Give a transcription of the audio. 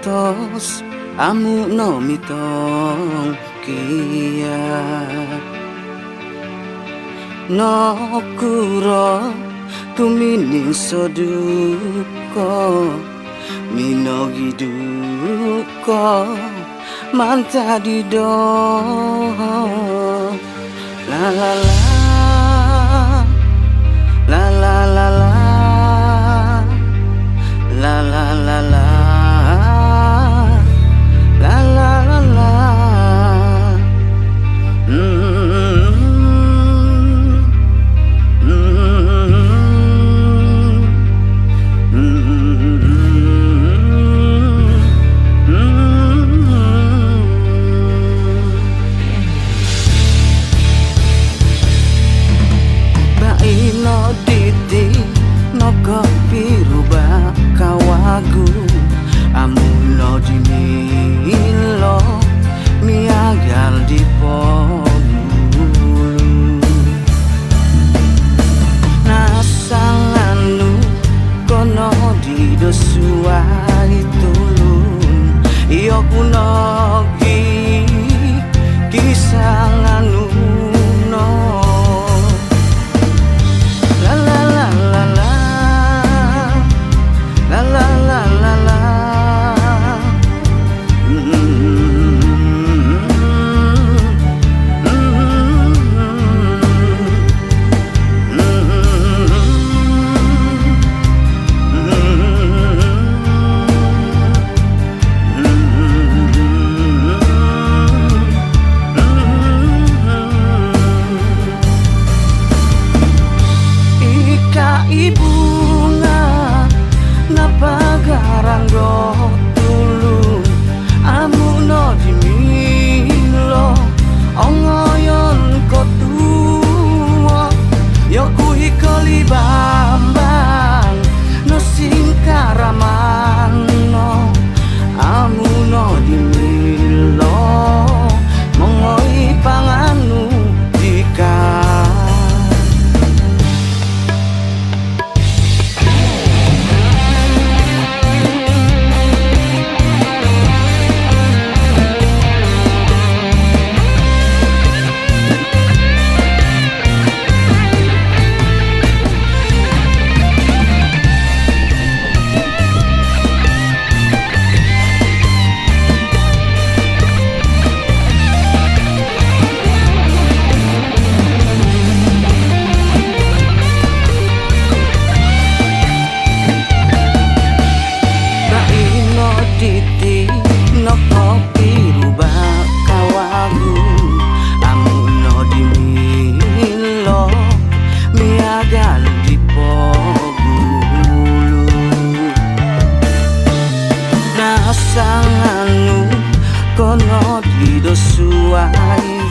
ngantos amukna mitong kia nokura tumining soduka minogi duka mantadi do la la la la la la la la la la la la la la la Baino diti noko biru bakawagu amuno dimilo miagal di polu nasanganu kono di dosuai tulun iyo kunogi kisanganu no la la la la la la la la la la ibunga napagarang do tulung amuno dimilo ongoyon kotua yoku hikoli bambang no singkaramano amuno dimilo mongoi panganu dika titi no kopi rubah kawagu amuno dimilo miagal di pogulu nasanganu kono di dosuai